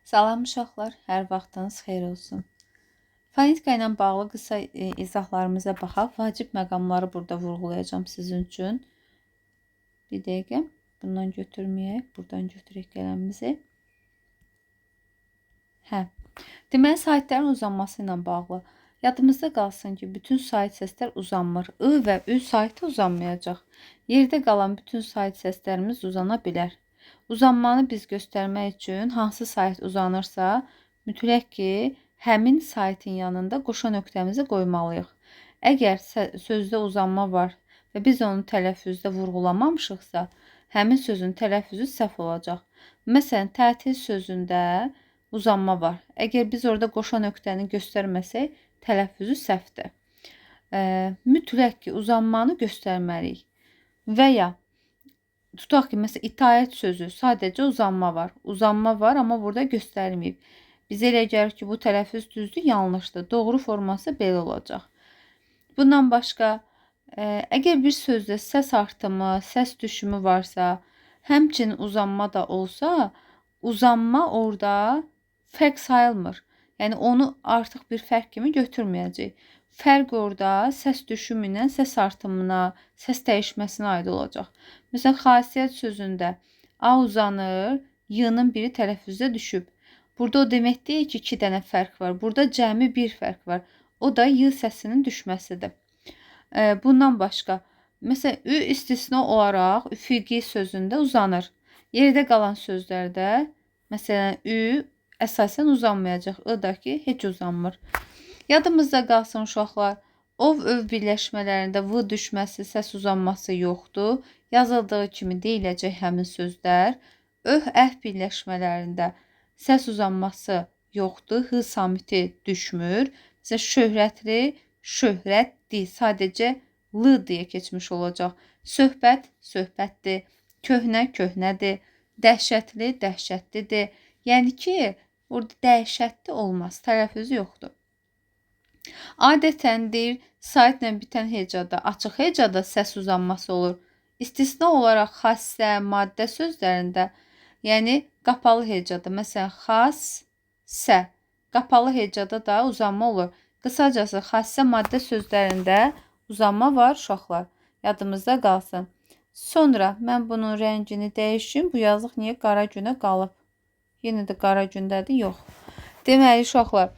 Salam uşaqlar, hər vaxtınız xeyir olsun. Fonetika ilə bağlı qısa izahlarımıza baxaq. Vacib məqamları burada vurğulayacağım sizin üçün. Bir dəqiqə, bundan götürməyək, buradan götürək qələmimizi. Deməli, saitlərin uzanması ilə bağlı. Yadımızda qalsın ki, bütün sait səslər uzanmır. I və Ü saiti uzanmayacaq. Yerdə qalan bütün sait səslərimiz uzana bilər. Uzanmanı biz göstərmək üçün hansı sait uzanırsa, mütləq ki, həmin saitin yanında qoşa nöqtəmizi qoymalıyıq. Əgər sözdə uzanma var və biz onu tələffüzdə vurğulamamışıqsa, həmin sözün tələffüzü səhv olacaq. Məsələn, tətil sözündə uzanma var. Əgər biz orada qoşa nöqtəni göstərməsək, tələffüzü səhvdir. Mütləq ki, uzanmanı göstərməliyik. Və ya tutaq ki, məsələn, itaət sözü sadəcə uzanma var. Uzanma var, amma burada göstərilməyib. Bizə elə gəlir ki, bu tələffüz düzdür, yanlışdır. Doğru forması belə olacaq. Bundan başqa, əgər bir sözdə səs artımı, səs düşümü varsa, həmçinin uzanma da olsa, uzanma orada fərq sayılmır. Yəni, onu artıq bir fərq kimi götürməyəcək. Fərq orada səs düşümünə, səs artımına, səs dəyişməsinə aid olacaq. Məsələn, xasiyyət sözündə A uzanır, Y-nın biri tələffüzdə düşüb. Burada o demək deyil ki, 2 dənə fərq var. Burada cəmi bir fərq var. O da Y səsinin düşməsidir. Bundan başqa, məsələn, Ü istisna olaraq üfüqi sözündə uzanır. Yerdə qalan sözlərdə, məsələn, Ü əsasən uzanmayacaq. I da ki, heç uzanmır. Yadımızda qalsın uşaqlar, ov-öv birləşmələrində V düşməsi, səs uzanması yoxdur. Yazıldığı kimi deyiləcək həmin sözlər. Öh-əh birləşmələrində səs uzanması yoxdur. H samiti düşmür. Məsələn, şöhrətli, şöhrətdir. Sadəcə L deyə keçmiş olacaq. Söhbət, söhbətdir. Köhnə, köhnədir. Dəhşətli, dəhşətlidir. Yəni ki, burada dəhşətli olmaz. Tələffüzü yoxdur. Adətəndir, saitlə bitən hecada, açıq hecada səs uzanması olur. İstisna olaraq xassə, maddə sözlərində, yəni qapalı hecada, məsələn, xas-sə, qapalı hecada da uzanma olur. Qısacası, xassə, maddə sözlərində uzanma var, uşaqlar. Yadımızda qalsın. Sonra mən bunun rəngini dəyişim. Bu yazıq niyə qara günə qalıb? Yenə də qara gündədir, yox. Deməli, uşaqlar,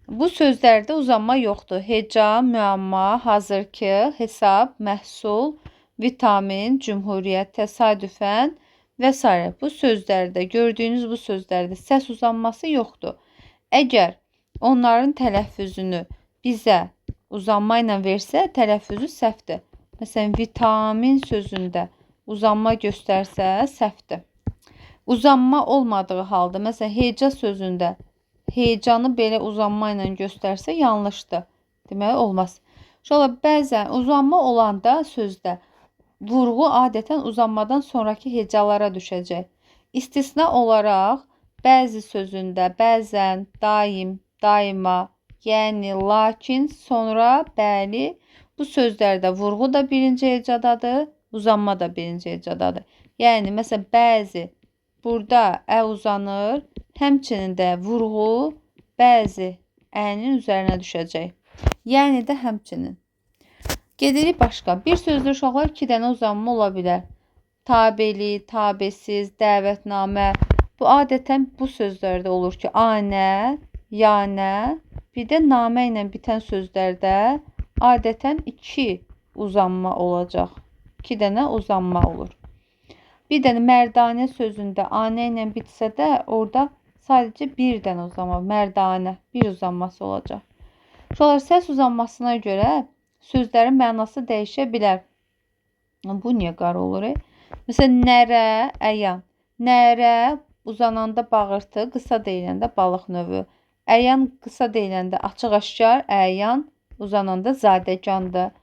bu sözlərdə uzanma yoxdur. Heca, müəmma, hazırki, hesab, məhsul, vitamin, cümhuriyyət, təsadüfən və s. Bu sözlərdə, gördüyünüz bu sözlərdə səs uzanması yoxdur. Əgər onların tələffüzünü bizə uzanma ilə versə, tələffüzü səhvdir. Məsələn, vitamin sözündə uzanma göstərsə, səhvdir. Uzanma olmadığı halda, məsələn, heca sözündə heyecanı belə uzanma ilə göstərsə yanlışdır. Deməli, olmaz. Şöyle bəzən uzanma olanda sözdə vurğu adətən uzanmadan sonraki hecalara düşəcək. İstisna olaraq bəzi sözündə bəzən, daim, daima, yəni, lakin, sonra, bəli, bu sözlərdə vurğu da birinci hecadadır, uzanma da birinci hecadadır. Yəni, məsələn, bəzi, burada ə uzanır, həmçinin də vurğu bəzi ənin üzərinə düşəcək. Yəni də həmçinin. Gedirik başqa. Bir sözdə uşaqlar 2 dənə uzanma ola bilər. Tabeli, tabesiz, dəvətnamə. Bu adətən bu sözlərdə olur ki, anə, yanə, bir də namə ilə bitən sözlərdə adətən 2 uzanma olacaq. 2 dənə uzanma olur. Bir dənə mərdanə sözündə anə ilə bitsə də orada sadəcə bir dənə uzanma, mərdanə, bir uzanması olacaq. Şolar səs uzanmasına görə sözlərin mənası dəyişə bilər. Bu niyə qara olur? Məsələn, nərə, əyan. Nərə uzananda bağırtı, qısa deyiləndə balıq növü. Əyan qısa deyiləndə açıq-aşkar, əyan uzananda zadəgandır.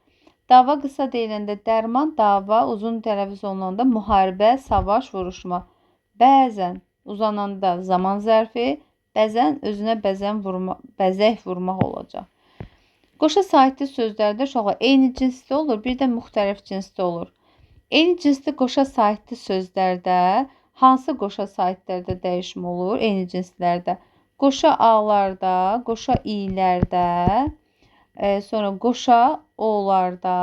Dava qısa deyiləndə dərman, dava uzun tələffüz olunanda müharibə, savaş, vuruşma. Bəzən uzananda zaman zərfi, bəzən özünə bəzək vurmaq olacaq. Qoşa saitli sözlərdə uşaqlar eyni cinsdə olur, bir də müxtəlif cinsdə olur. Eyni cinsli qoşa saitli sözlərdə Hansı qoşa sahitlərdə dəyişmə olur? Eyni cinslərdə. Qoşa A-larda, qoşa İ-lərdə, sonra qoşa O-larda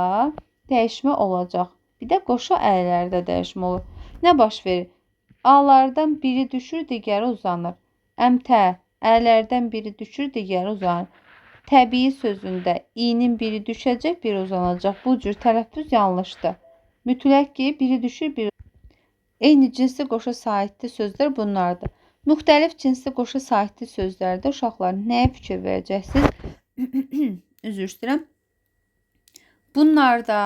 dəyişmə olacaq. Bir də qoşa Ə-lərdə dəyişmə olur. Nə baş verir? A-lardan biri düşür, digəri uzanır. Əmtə, Ə-lərdən biri düşür, digəri uzanır. Təbii sözündə İ-nin biri düşəcək, biri uzanacaq. Bu cür tələffüz yanlışdır. Mütləq ki, biri düşür, biri eyni cinsli qoşa sahitli sözlər bunlardır. Müxtəlif cinsli qoşa sahitli sözlərdə uşaqlar nəyə fikir verəcəksiniz? Üzr istəyirəm. Bunlarda,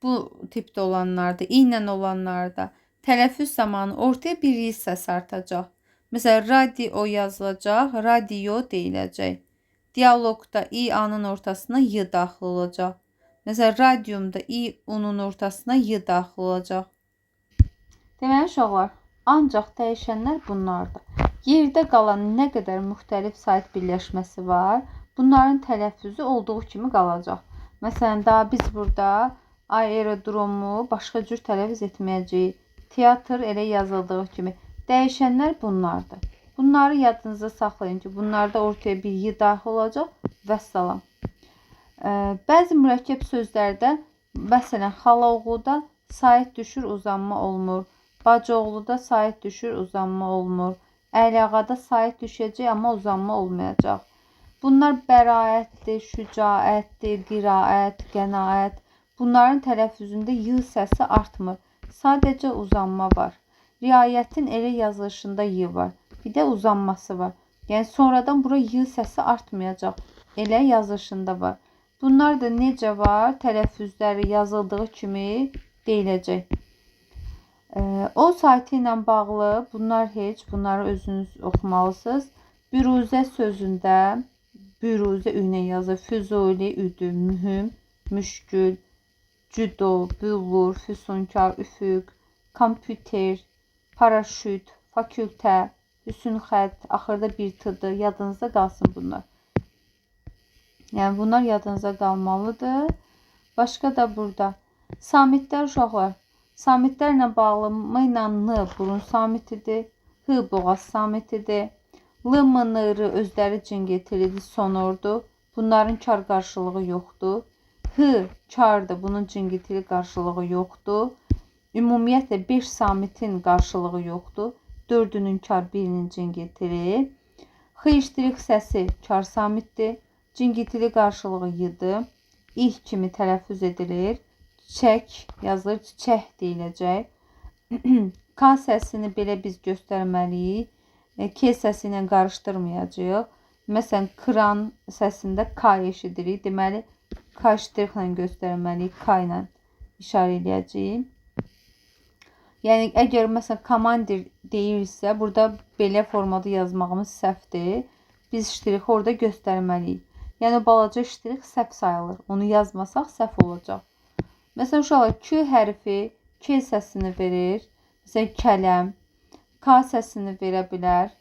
bu tipdə olanlarda, ilə olanlarda tələffüz zamanı ortaya bir y səsi artacaq. Məsələn, radio yazılacaq, radio deyiləcək. Dialoqda i-anın ortasına y daxil olacaq. Məsələn, radiumda i-unun ortasına y daxil olacaq. Deməli, uşaqlar, ancaq dəyişənlər bunlardır. Yerdə qalan nə qədər müxtəlif sait birləşməsi var, bunların tələffüzü olduğu kimi qalacaq. Məsələn, daha biz burada aerodromu başqa cür tələffüz etməyəcəyik. Teatr elə yazıldığı kimi. Dəyişənlər bunlardır. Bunları yadınızda saxlayın ki, bunlarda ortaya bir y daxil olacaq və salam. Bəzi mürəkkəb sözlərdə, məsələn, xalaoğluda sait düşür, uzanma olmur. Bacıoğluda sait düşür, uzanma olmur. Əliağada sait düşəcək, amma uzanma olmayacaq. Bunlar bəraətdir, şücaətdir, qiraət, qənaət. Bunların tələffüzündə y səsi artmır. Sadəcə uzanma var. Riayətin elə yazılışında y var. Bir də uzanması var. Yəni, sonradan bura y səsi artmayacaq. Elə yazılışında var. Bunlar da necə var? Tələffüzləri yazıldığı kimi deyiləcək. O saiti ilə bağlı bunlar heç, bunları özünüz oxumalısınız. Büruzə sözündə, büruzə ünə yazır, füzuli, üdü, mühüm, müşkül, cüdo, büllur, füsunkar, üfüq, kompüter, paraşüt, fakültə, hüsünxət, axırda bir tıdır. Yadınızda qalsın bunlar. Yəni, bunlar yadınıza qalmalıdır. Başqa da burada. Samitlər uşaqlar. Samitlərlə bağlı m ilə n burun samitidir. H boğaz samitidir. L, m, n, r özləri cingiltilidir, sonordur. Bunların kar qarşılığı yoxdur. H kardır, bunun cingiltili qarşılığı yoxdur. Ümumiyyətlə 5 samitin qarşılığı yoxdur. 4-ünün kar, 1-nin cingiltili. X səsi kar samitdir. Cingiltili qarşılığı y-dır. İh kimi tələffüz edilir. Çiçək yazılır, çiçək deyiləcək. K səsini belə biz göstərməliyik. K səsi ilə qarışdırmayacağıq. Məsələn, kran səsində K eşidirik. Deməli, K ştrixlə göstərməliyik. K ilə işarə edəcəyik. Yəni, əgər məsələn, komandir deyirsə, burada belə formada yazmağımız səhvdir. Biz ştrixi orada göstərməliyik. Yəni, balaca ştrix səhv sayılır. Onu yazmasaq səhv olacaq. Məsələn, uşaqlar, Q hərfi K səsini verir. Məsələn, kələm, K səsini verə bilər.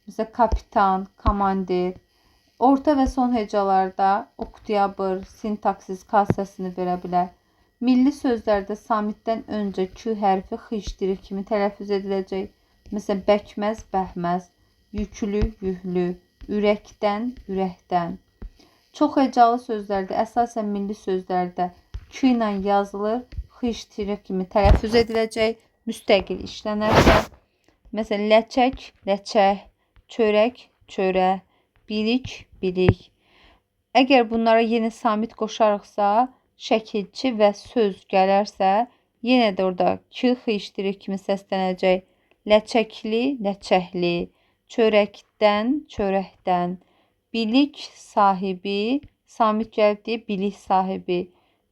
Məsələn, kapitan, komandir. Orta və son hecalarda oktyabr, sintaksis K səsini verə bilər. Milli sözlərdə samitdən öncə Q hərfi X kimi tələffüz ediləcək. Məsələn, bəkməz, bəhməz, yüklü, yühlü, ürəkdən, ürəkdən. Çox hecalı sözlərdə, əsasən milli sözlərdə Q ilə yazılır, X kimi tələffüz ediləcək, müstəqil işlənəcək. Məsələn, ləçək, ləçək, çörək, çörə, bilik, bilik. Əgər bunlara yeni samit qoşarıqsa, şəkilçi və söz gələrsə, yenə də orada Q, X kimi səslənəcək. Ləçəkli, ləçəkli, çörəkdən, çörəkdən, bilik sahibi, samit gəldi, bilik sahibi.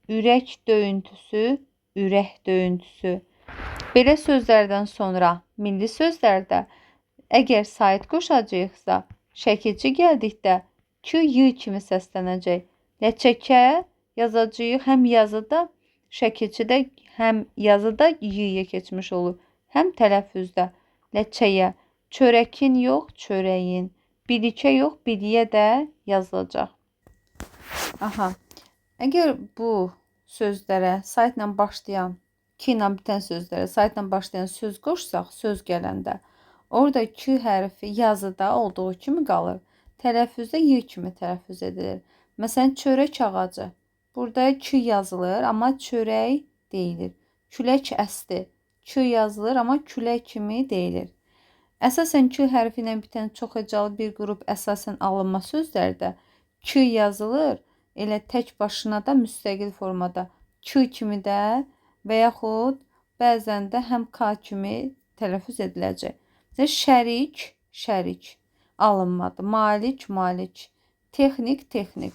Ürək döyüntüsü, ürək döyüntüsü. Belə sözlərdən sonra milli sözlərdə əgər sait qoşacaqsa, şəkilçi gəldikdə Q, Y kimi səslənəcək. Ləçəkə yazacağıq həm yazıda, şəkilçidə həm yazıda Y-yə keçmiş olur. Həm tələffüzdə ləçəyə, çörəkin yox, çörəyin, bilikə yox, biliyə də yazılacaq. Aha. Əgər bu sözlərə saitlə başlayan K ilə bitən sözlərə saytla başlayan söz qoşsaq, söz gələndə, orada Q hərfi yazıda olduğu kimi qalır. Tələffüzdə Y kimi tələffüz edilir. Məsələn, çörək ağacı. Burada Q yazılır, amma çörək deyilir. Külək əsdi. Q yazılır, amma külək kimi deyilir. Əsasən Q hərfi ilə bitən çox hecalı bir qrup əsasən alınma sözlərdə Q yazılır, elə tək başına da müstəqil formada Q kimi də və yaxud bəzən də həm K kimi tələffüz ediləcək. Şərik, şərik alınmadı. Malik, malik. Texnik, texnik.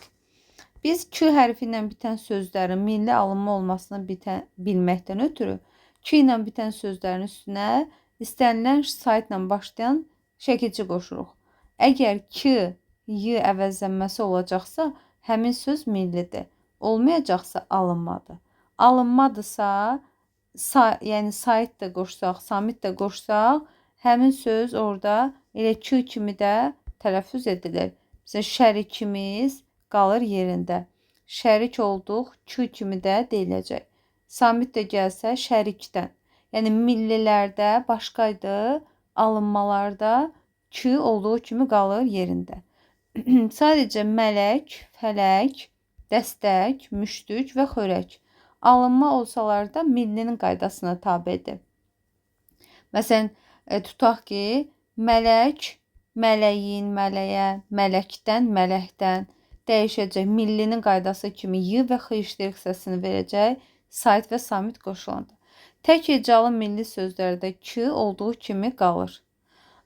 Biz Q hərfi ilə bitən sözlərin milli alınma olmasını bilməkdən ötürü Q ilə bitən sözlərin üstünə istənilən saytla başlayan şəkilçi qoşuruq. Əgər K, Y əvəzlənməsi olacaqsa, həmin söz millidir. Olmayacaqsa alınmadı. Alınmadısa, yəni sayt da qoşsaq, samit də qoşsaq, həmin söz orada elə Q kimi də tələffüz edilir. Məsələn, şərikimiz qalır yerində. Şərik olduq, Q kimi də deyiləcək. Samit də gəlsə şərikdən. Yəni millilərdə başqaydı, alınmalarda Q olduğu kimi qalır yerində. Sadəcə mələk, fələk, dəstək, müştük və xörək alınma olsalar da millinin qaydasına tabedir. Məsələn, tutaq ki, mələk, mələyin, mələyə, mələkdən, mələkdən dəyişəcək. Millinin qaydası kimi Y və X işlək hissəsini verəcək sayt və samit qoşulanda. Tək hecalı milli sözlərdə Q olduğu kimi qalır.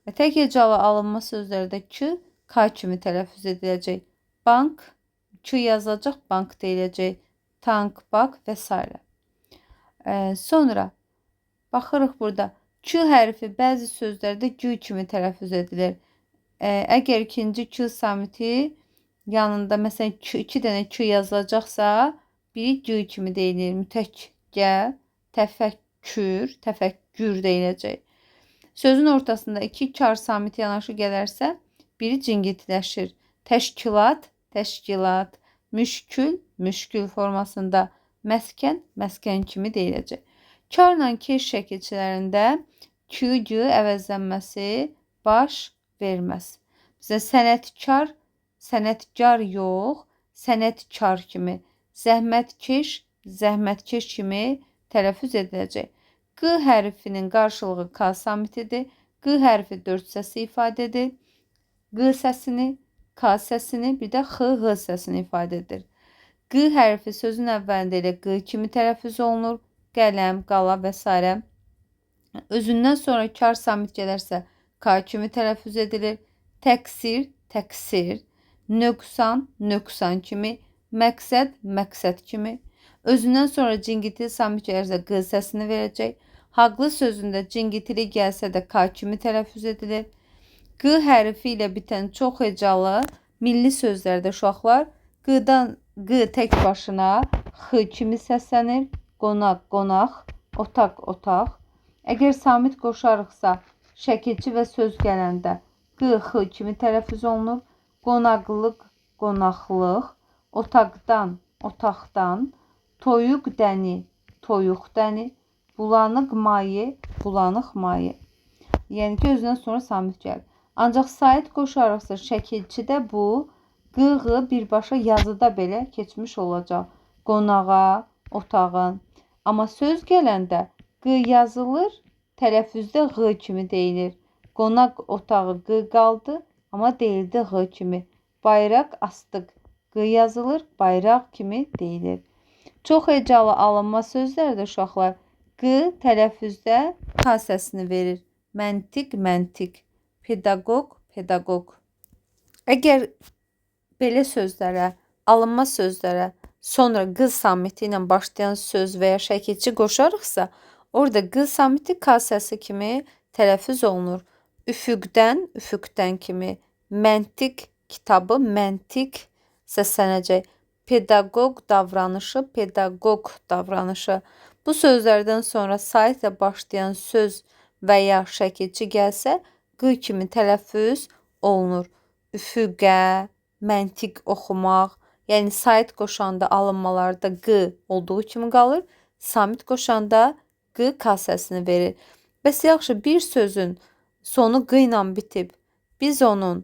Və tək hecalı alınma sözlərdə Q K kimi tələffüz ediləcək. Bank, Q yazılacaq, bank deyiləcək. Tank, bak və s. Sonra baxırıq burada. Q hərfi bəzi sözlərdə G kimi tələffüz edilir. Əgər ikinci Q samiti yanında məsələn 2 dənə Q yazılacaqsa, biri G kimi deyilir. Mütəkkə, təfəkkür deyiləcək. Sözün ortasında 2 kar samiti yanaşı gələrsə, biri cingiltiləşir. Təşkilat, təşkilat, müşkül, müşkül formasında, məskən, məskən kimi deyiləcək. Karla keş şəkilçilərində Q əvəzlənməsi baş verməz. Bizə sənətkar, sənətkar yox, sənətkar kimi, zəhmətkeş, zəhmətkeş kimi tələffüz ediləcək. Q hərfinin qarşılığı K samitidir. Q hərfi 4 səsi ifadə edir. Q səsini, K səsini, bir də X səsini ifadə edir. Q hərfi sözün əvvəlində elə Q kimi tələffüz olunur. Qələm, qala və s. Özündən sonra kar samit gələrsə K kimi tələffüz edilir. Təqsir, təqsir, nöqsan, nöqsan kimi, məqsəd, məqsəd kimi. Özündən sonra cingiltili samit gəlirsə Q səsini verəcək. Haqlı sözündə cingiltili gəlsə də K kimi tələffüz edilir. Q hərfi ilə bitən çox hecalı milli sözlərdə uşaqlar Q-dan Q tək başına X kimi səslənir. Qonaq, qonaq, otaq, otaq. Əgər samit qoşarıqsa, şəkilçi və söz gələndə Q, X kimi tələffüz olunur. Qonaqlıq, qonaqlıq, otaqdan, otaqdan, toyuq dəni, toyuq dəni, bulanıq maye, bulanıq maye. Yəni ki, özündən sonra samit gəlir. Ancaq sayt qoşarıqsa şəkilçidə bu Q birbaşa yazıda belə keçmiş olacaq. Qonağa, otağın. Amma söz gələndə Q yazılır, tələffüzdə Q kimi deyilir. Qonaq otağı Q qaldı, amma deyildi Q kimi. Bayraq astıq. Q yazılır, bayraq kimi deyilir. Çox hecalı alınma sözlərdə uşaqlar Q tələffüzdə K səsini verir. Məntiq, məntiq. Pedaqoq, pedaqoq. Əgər belə sözlərə, alınma sözlərə sonra Q samiti ilə başlayan söz və ya şəkilçi qoşarıqsa, orada Q samiti K səsi kimi tələffüz olunur. Üfüqdən, üfüqdən kimi. Məntiq kitabı, məntiq səslənəcək. Pedaqoq davranışı, pedaqoq davranışı. Bu sözlərdən sonra saytla başlayan söz və ya şəkilçi gəlsə, Q kimi tələffüz olunur. Üfüqə, məntiq oxumaq, yəni sayt qoşanda alınmalarda Q olduğu kimi qalır. Samit qoşanda q kasəsini verir. Bəs yaxşı, bir sözün sonu q ilə bitib, biz onun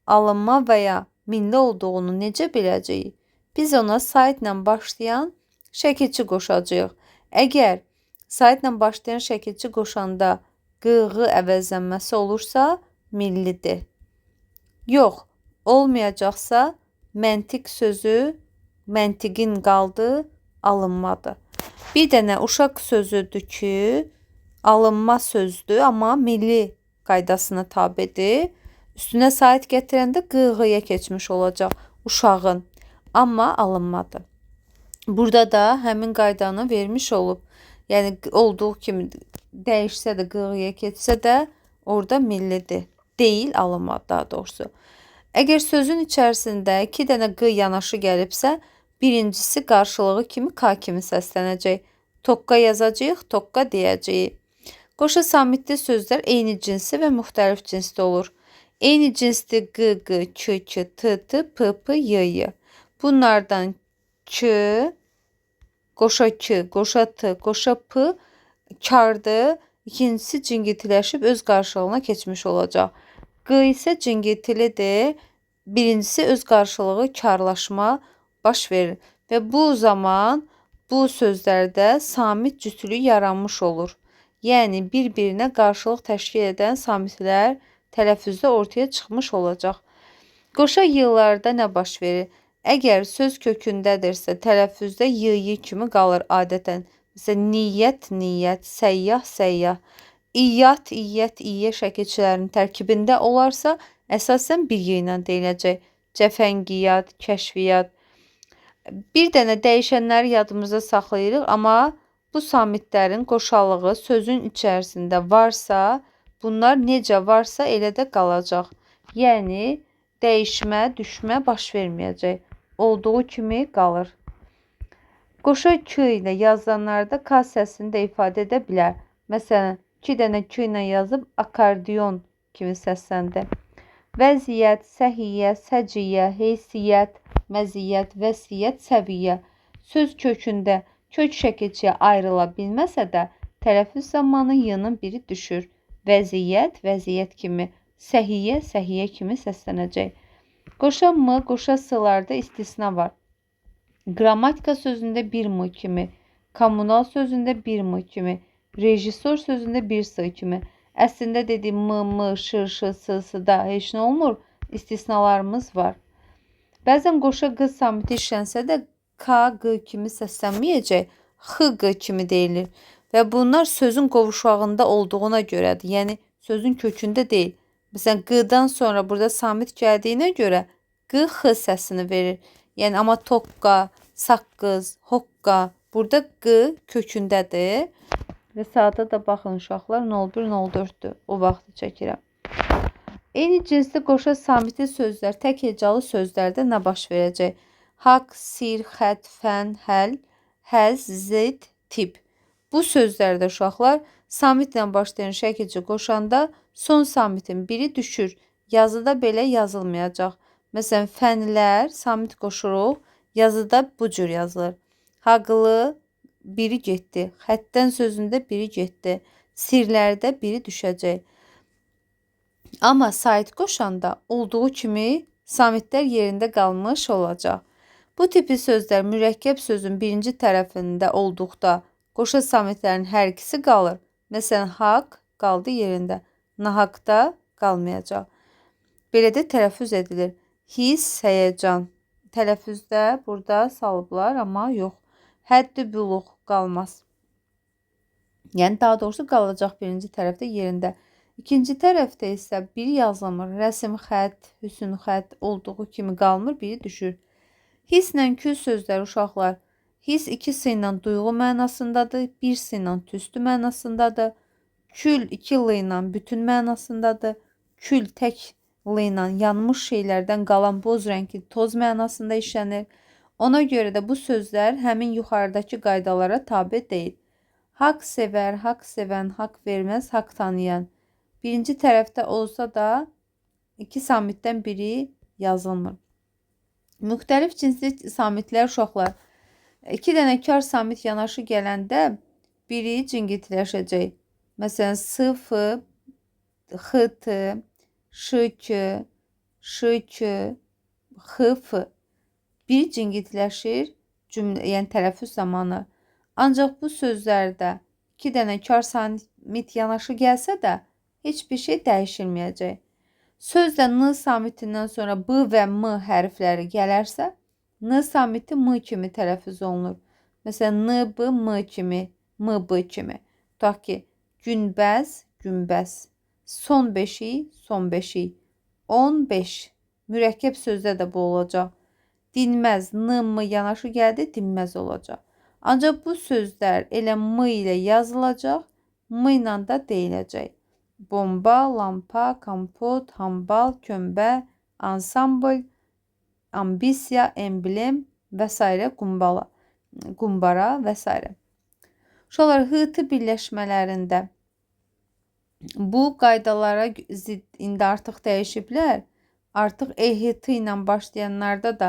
alınma və ya milli olduğunu necə biləcəyik? Biz ona saitlə başlayan şəkilçi qoşacağıq. Əgər saitlə başlayan şəkilçi qoşanda q-ğı əvəzlənməsi olursa, millidir. Yox, olmayacaqsa, məntiq sözü, məntiqin qaldı, alınmadır. Bir dənə uşaq sözüdür ki, alınma sözdür, amma milli qaydasına tabidir. Üstünə sait gətirəndə q-ğıya keçmiş olacaq uşağın, amma alınmadır. Burada da həmin qaydanı vermiş olub. Yəni olduğu kimi dəyişsə də, q-ğıya keçsə də orada millidir. Deyil, alınmadı daha doğrusu. Əgər sözün içərisində 2 dənə q yanaşı gəlibsə, birincisi qarşılığı kimi k kimi səslənəcək. Tokka yazacağıq, tokka deyəcəyik. Qoşa samitli sözlər eyni cinsi və müxtəlif cinsdə olur. Eyni cinsli q, q, k, k, t, t, p, p, y, y. Bunlardan k, qoşa k, qoşa t, qoşa p kardır. İkincisi cingiltiləşib öz qarşılığına keçmiş olacaq. Q isə cingiltilidir. Birincisi öz qarşılığı karlaşma baş verir. Və bu zaman bu sözlərdə samit cütlüyü yaranmış olur. Yəni bir-birinə qarşılıq təşkil edən samitlər tələffüzdə ortaya çıxmış olacaq. Qoşa y-larda nə baş verir? Əgər söz kökündədirsə, tələffüzdə y kimi qalır adətən. Məsələn, niyyət, niyyət, səyyah, səyyah. İyyət, iyyət, iyyə şəkilçilərinin tərkibində olarsa, əsasən bir y ilə deyiləcək. Cəfəngiyyat, kəşfiyyat. Bir dənə dəyişənləri yadımızda saxlayırıq, amma bu samitlərin qoşallığı sözün içərisində varsa, bunlar necə varsa elə də qalacaq. Yəni, dəyişmə, düşmə baş verməyəcək. Olduğu kimi qalır. Qoşa k ilə yazılanlarda k səsini də ifadə edə bilər. Məsələn, 2 dənə k ilə yazıb akordeon kimi səsləndi. Vəziyyət, səhiyyə, səciyyə, heysiyyət, məziyyət, vəsiyyət, səviyyə. Söz kökündə kök şəkilçiyə ayrıla bilməsə də, tələffüz zamanı y-nın biri düşür. Vəziyyət, vəziyyət kimi, səhiyyə, səhiyyə kimi səslənəcək. Qoşa m, qoşa s-larda istisna var. Qrammatika sözündə 1 m kimi, kommunal sözündə 1 m kimi, rejissor sözündə 1 s kimi. Əslində dediyim m, ş, ş, s-da heç nə olmur, istisnalarımız var. Bəzən qoşa q samiti işlənsə də k, q kimi səslənməyəcək, x, q kimi deyilir. Və bunlar sözün qovuşağında olduğuna görədir. Yəni, sözün kökündə deyil. Məsələn, q-dan sonra burada samit gəldiyinə görə q, x səsini verir. Yəni, amma tokka, saqqız, hoqqa, burada q kökündədir. Və sağda da baxın uşaqlar, 01-04-dür. O vaxtı çəkirəm. Eyni cinsli qoşa samitli sözlər, tək hecalı sözlərdə nə baş verəcək? Haqq, sir, xət, fən, həl, həz, zid, tip. Bu sözlərdə uşaqlar samitlə başlayan şəkilçi qoşanda son samitin biri düşür. Yazıda belə yazılmayacaq. Məsələn, fənlər samit qoşuruq, yazıda bu cür yazılır. Haqlı biri getdi, xətdən sözündə biri getdi, sirlərdə biri düşəcək. Amma sait qoşanda olduğu kimi samitlər yerində qalmış olacaq. Bu tipi sözlər mürəkkəb sözün birinci tərəfində olduqda qoşa samitlərin hər ikisi qalır. Məsələn, haqq qaldı yerində, nahaqda qalmayacaq. Belə də tələffüz edilir. Hiss, həyəcan. Tələffüzdə burada salıblar, amma yox. Həddi buluq qalmaz. Yəni, daha doğrusu qalacaq birinci tərəfdə yerində. İkinci tərəfdə isə biri yazılmır. Rəsm, xət, hüsn, xət olduğu kimi qalmır, biri düşür. Hisslə kül sözləri uşaqlar. Hiss 2 s ilə duyğu mənasındadır, 1 s ilə tüstü mənasındadır. Kül 2 l ilə bütün mənasındadır. Kül tək l ilə yanmış şeylərdən qalan boz rəngli toz mənasında işlənir. Ona görə də bu sözlər həmin yuxarıdakı qaydalara tabe deyil. Haqq sevər, haqq sevən, haqq verməz, haqq tanıyan. Birinci tərəfdə olsa da 2 samitdən biri yazılmır. Müxtəlif cinsli samitlər uşaqlar. 2 dənə kar samit yanaşı gələndə biri cingiltləşəcək. Məsələn, sıfı, xıtı, şıkı, şıkı, xıfı. Bir cingiltləşir cümlə, yəni tələffüz zamanı. Ancaq bu sözlərdə 2 dənə kar samit yanaşı gəlsə də heç bir şey dəyişilməyəcək. Sözdə n samitindən sonra b və m hərfləri gələrsə, n samiti m kimi tələffüz olunur. Məsələn, n, b, m kimi, m, b kimi. Tutaq ki, günbəz, günbəz. Son beşik, son beşik. 15. Mürəkkəb sözdə də bu olacaq. Dinməz, n, m yanaşı gəldi, dinməz olacaq. Ancaq bu sözlər elə m ilə yazılacaq, m ilə də deyiləcək. Bomba, lampa, kompot, hambal, kömbə, ansambl, ambisiya, emblem və s. Qumbara və s. Uşaqlar, h-tı birləşmələrində bu qaydalara zidd indi artıq dəyişiblər. Artıq EHT ilə başlayanlarda da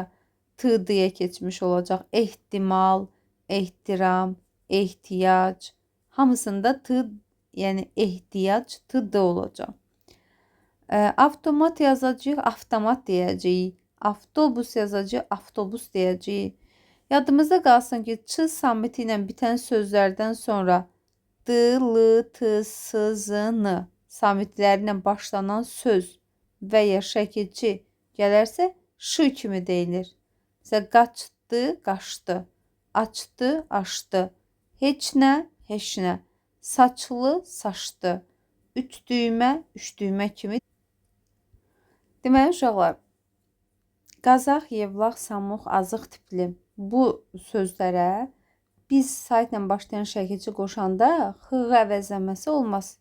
t-dıya keçmiş olacaq. Ehtimal, ehtiram, ehtiyac. Hamısında t, yəni ehtiyac t-dı olacaq. Avtomat yazacağıq, avtomat deyəcəyik. Avtobus yazacağıq, avtobus deyəcəyik. Yadımızda qalsın ki, ç samiti ilə bitən sözlərdən sonra d, l, t, s, z, n samitləri ilə başlanan söz və ya şəkilçi gələrsə ş kimi deyilir. Məsələn, qaçdı, qaçdı, açdı, açdı, heç nə, heç nə, saçlı, saçdı, üç düymə, üç düymə kimi. Deməli, uşaqlar, qazaq, yevlax, samux, azıq tipli bu sözlərə biz saytla başlayan şəkilçi qoşanda x əvəzləməsi olmaz.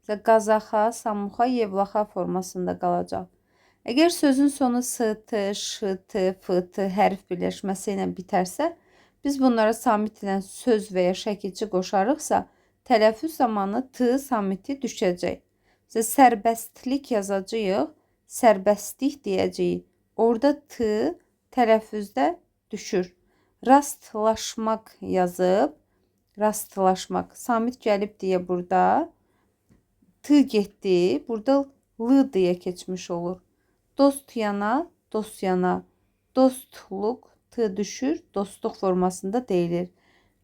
Məsələn, qazaxa, samuxa, yevlaxa formasında qalacaq. Əgər sözün sonu s-tı, ş-tı, f-tı hərf birləşməsi ilə bitərsə, biz bunlara samit ilə söz və ya şəkilçi qoşarıqsa, tələffüz zamanı t samiti düşəcək. Məsələn, sərbəstlik yazacağıq, sərbəstlik deyəcəyik. Orada t tələffüzdə düşür. Rastlaşmaq yazıb, rastlaşmaq. Samit gəlib deyə burada t getdi, burada l deyə keçmiş olur. Dost yana, dost yana. Dostluq t düşür, dostluq formasında deyilir.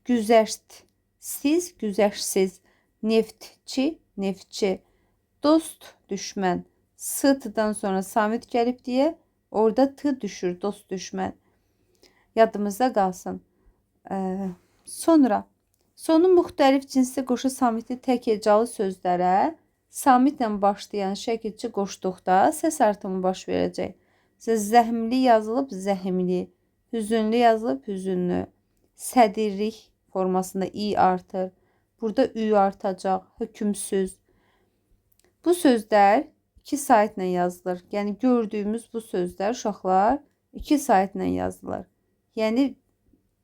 Güzəşt, siz, güzəştsiz. Neftçi, neftçi. Dost, düşmən. S-tıdan sonra samit gəlib deyə orada t düşür, dost, düşmən. Yadımızda qalsın. Sonra sonu müxtəlif cinsli qoşu samiti tək hecalı sözlərə samitlə başlayan şəkilçi qoşduqda səs artımı baş verəcək. Zəhmli yazılıb zəhimli, hüzünlü yazılıb hüzünlü, sədirlik formasında i artır. Burada ü artacaq, hökümsüz. Bu sözlər 2 saytla yazılır. Yəni gördüyümüz bu sözlər uşaqlar 2 saytla yazılır. Yəni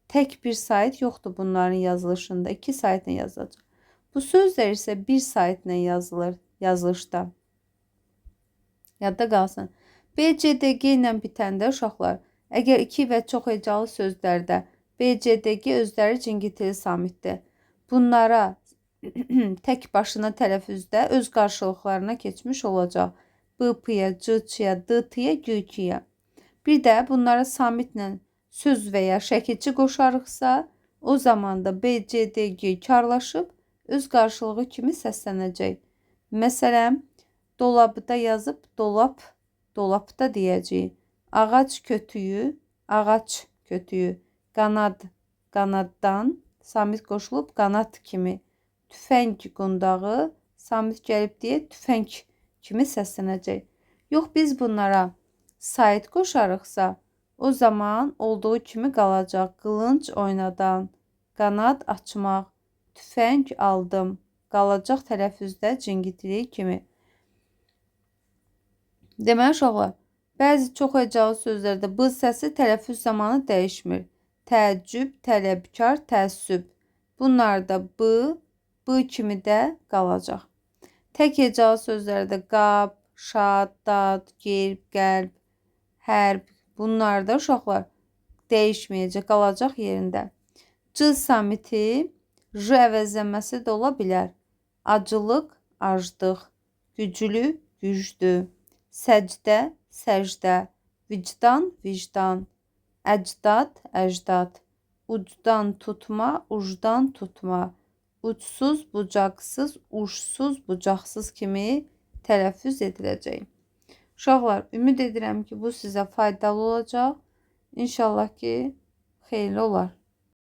tək bir sayt yoxdur bunların yazılışında. 2 saytla yazılacaq. Bu sözlər isə 1 saytla yazılır yazılışda. Yadda qalsın. BCDG ilə bitəndə uşaqlar, əgər 2 və çox hecalı sözlərdə BCDG özləri cingiltili samitdir. Bunlara tək başına tələffüzdə öz qarşılıqlarına keçmiş olacaq. B-pıya, c-çıya, d-tıya, g-kiya. Bir də bunlara samitlə söz və ya şəkilçi qoşarıqsa, o zaman da B, C, D, G karlaşıb öz qarşılığı kimi səslənəcək. Məsələn, dolabda yazıb dolap, dolapda deyəcəyik. Ağac kötüyü, ağac kötüyü. Qanad, qanaddan samit qoşulub qanad kimi. Tüfəng qundağı samit gəlib deyə tüfəng kimi səslənəcək. Yox, biz bunlara sayt qoşarıqsa, o zaman olduğu kimi qalacaq. Qılınc oynadan, qanad açmaq, tüfəng aldım. Qalacaq tələffüzdə cingiltili kimi. Deməli uşaqlar, bəzi çox hecalı sözlərdə b səsi tələffüz zamanı dəyişmir. Təəccüb, tələbkar, təəssüb. Bunlar da b kimi də qalacaq. Tək hecalı sözlərdə qab, şad, dad, gerb, qəlb, hərb. Bunlar da uşaqlar dəyişməyəcək, qalacaq yerində. C samiti J əvəzləməsi də ola bilər. Acılıq, aclıq, güclü, güclü, səcdə, səcdə, vicdan, vicdan, əcdad, əcdad, ucdan tutma, ucdan tutma, uçsuz, bucaqsız, uçsuz, bucaqsız kimi tələffüz ediləcək. Uşaqlar, ümid edirəm ki, bu sizə faydalı olacaq. İnşallah ki, xeyirli olar.